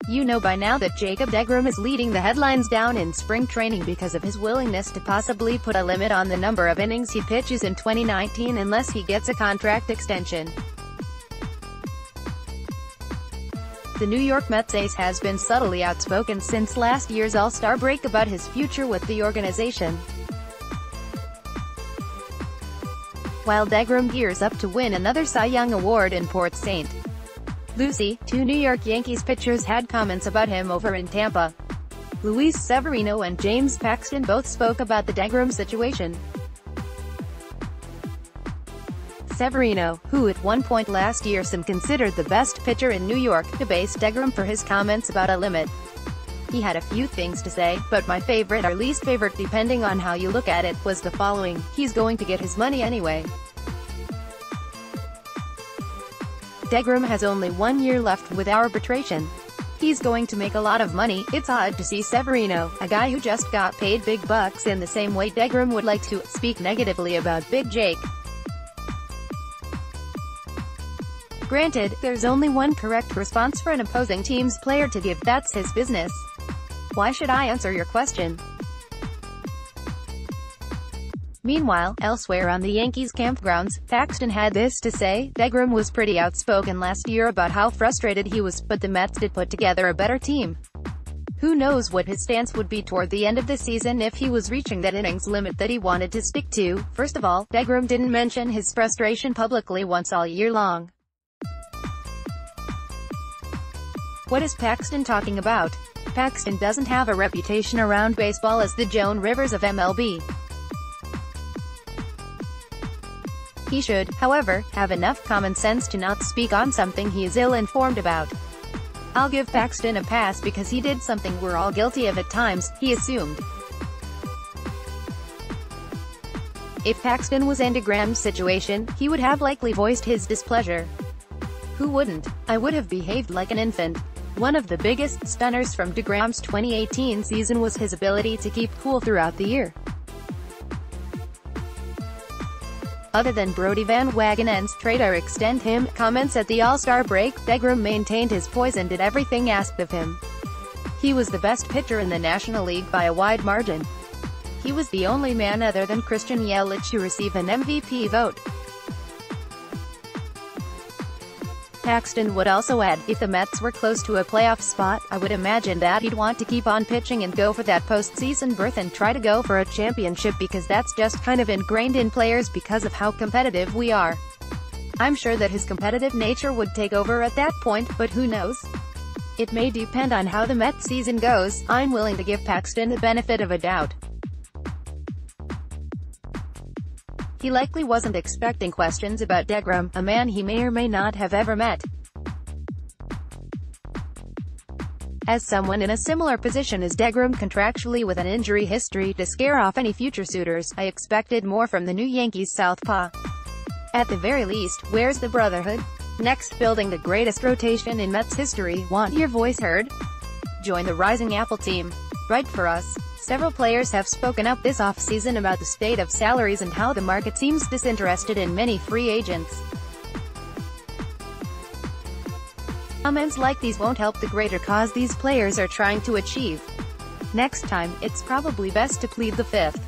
You know by now that Jacob deGrom is leading the headlines down in spring training because of his willingness to possibly put a limit on the number of innings he pitches in 2019 unless he gets a contract extension. The New York Mets ace has been subtly outspoken since last year's All-Star break about his future with the organization. While deGrom gears up to win another Cy Young Award in Port St. Lucie, two New York Yankees pitchers had comments about him over in Tampa. Lucie, Severino and James P both spoke about the deGrom situation. Severino, who at one point last year some considered the best pitcher in New York, debased deGrom for his comments about a limit. He had a few things to say, but my favorite or least favorite depending on how you look at it, was the following: "He's going to get his money anyway. deGrom has only 1 year left with arbitration. He's going to make a lot of money." It's odd to see Severino, a guy who just got paid big bucks, in the same way deGrom would like to speak negatively about Big Jake. Granted, there's only one correct response for an opposing team's player to give: that's his business. Why should I answer your question? Meanwhile, elsewhere on the Yankees campgrounds, Paxton had this to say: "deGrom was pretty outspoken last year about how frustrated he was, but the Mets did put together a better team. Who knows what his stance would be toward the end of the season if he was reaching that innings limit that he wanted to stick to." First of all, deGrom didn't mention his frustration publicly once all year long. What is Paxton talking about? Paxton doesn't have a reputation around baseball as the Joan Rivers of MLB. He should, however, have enough common sense to not speak on something he is ill-informed about. "I'll give Paxton a pass because he did something we're all guilty of at times," he assumed. If Paxton was in deGrom's situation, he would have likely voiced his displeasure. Who wouldn't? "I would have behaved like an infant." One of the biggest stunners from deGrom's 2018 season was his ability to keep cool throughout the year. Other than Brodie Van Wagenen's trade or extend him comments at the All-Star break, deGrom maintained his poise and did everything asked of him. He was the best pitcher in the National League by a wide margin. He was the only man other than Christian Yelich to receive an MVP vote. Paxton would also add, "If the Mets were close to a playoff spot, I would imagine that he'd want to keep on pitching and go for that postseason berth and try to go for a championship because that's just kind of ingrained in players because of how competitive we are." I'm sure that his competitive nature would take over at that point, but who knows? It may depend on how the Mets season goes. I'm willing to give Paxton the benefit of a doubt. He likely wasn't expecting questions about deGrom, a man he may or may not have ever met. As someone in a similar position as deGrom, contractually with an injury history to scare off any future suitors, I expected more from the new Yankees southpaw. At the very least, where's the brotherhood? Next, building the greatest rotation in Mets history. Want your voice heard? Join the Rising Apple team. Write for us. Several players have spoken up this offseason about the state of salaries and how the market seems disinterested in many free agents. Comments like these won't help the greater cause these players are trying to achieve. Next time, it's probably best to plead the fifth.